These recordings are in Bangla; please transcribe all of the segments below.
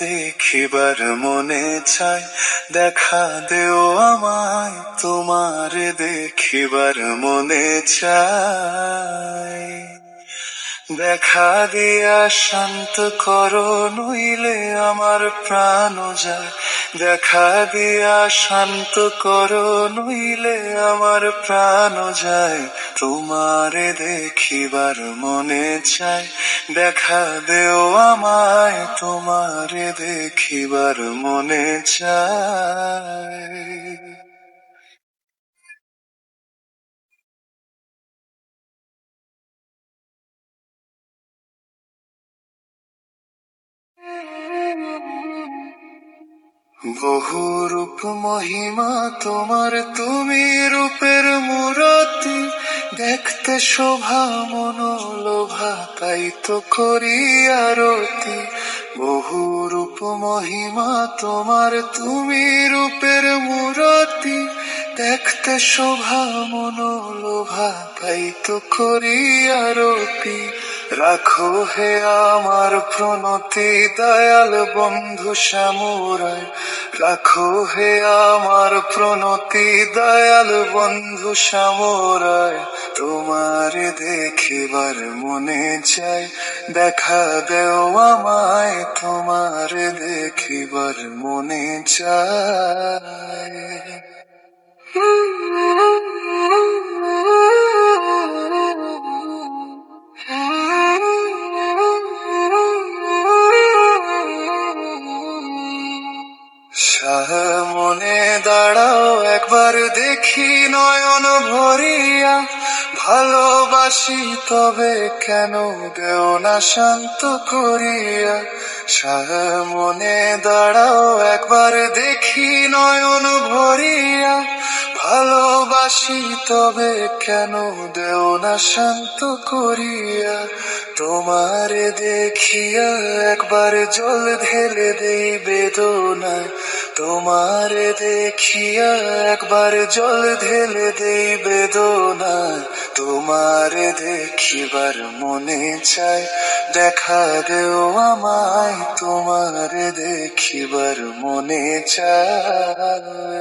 দেখিবার মনে চায়, দেখা দেও আমায় তোমারে দেখিবার মনে চায়। দেখা দিয়া শান্ত করো নইলে আমার প্রাণ যায়, দেখা দিয়া শান্ত করো নইলে আমার প্রাণ যায়। তোমারে দেখিবার মনে চায়, দেখা দেও আমায় তোমারে দেখিবার মনে চায়। বহু রূপ মহিমা তোমার, তুমি রূপের মূরতি, দেখতে শোভা মনোলোভা তাই তো করি আরতি। বহু রূপ মহিমা তোমার, তুমি রূপের মূরতি, দেখতে শোভা মনোলোভা তাই তো করি আরতি। রাখো হে আমার প্রণতি দয়াল বন্ধু শ্যামরায়, রাখো হে আমার প্রণতি দয়াল বন্ধু শ্যামরায়। তোমারে দেখিবার মনে চায়, দেখা দেও আমায় তোমারে দেখিবার মনে চায়। সামনে দাঁড়াও একবার দেখি নয়ন ভরিয়া, ভালোবাসি তবে কেন দেও না শান্ত করিয়া। সামনে দাঁড়াও একবার দেখি নয়ন ভরিয়া, ভালোবাসি তবে কেন দেও না শান্ত করিয়া। তোমারে দেখিয়া একবার জল ঢেলে দেই বেদনায়, তোমারে দেখিয়া একবার জল ঢেলে দেই বেদনায়। তোমারে দেখিবার মনে চায়, দেখা দেও আমায় তোমারে দেখিবার মনে চায়।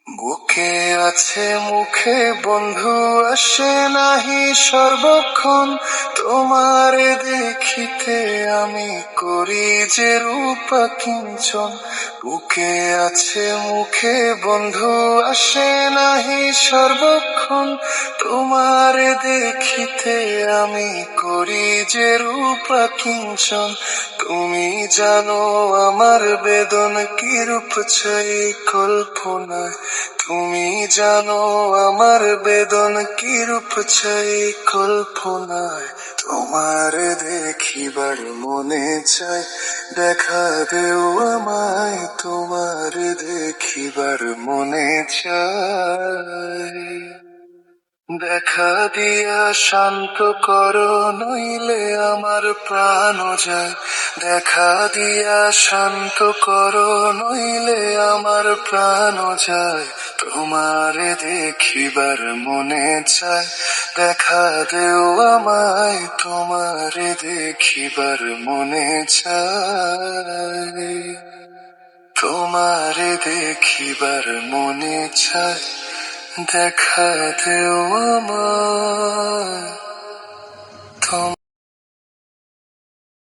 বুকে আছে মুখে বন্ধু আসে নাহি সর্বক্ষণ, তোমারে দেখিতে আমি করি যে রূপা কিঞ্চন। বুকে আছে মুখে বন্ধু আসে নাহি সর্বক্ষণ, তোমারে দেখিতে আমি করি যে রূপা কিঞ্চন। তুমি জানো আমার বেদন কি রূপ চাই কল্পনায়, তুমি জানো আমার বেদন কি রূপ চাই কল্পনায়। তোমার দেখিবার মনে চায়, দেখা দেও আমায় তোমার দেখিবার মনে চায়। দেখা দিয়া শান্ত করো নইলে আমার প্রাণ যায়, দেখা দিয়া শান্ত করো নইলে আমার প্রাণ যায়। তোমারে দেখিবার মনে চায়, দেখা দেও আমায় তোমারে দেখিবার মনে চায়। তোমারে দেখিবার মনে চায়, দেখা দেও আমায়।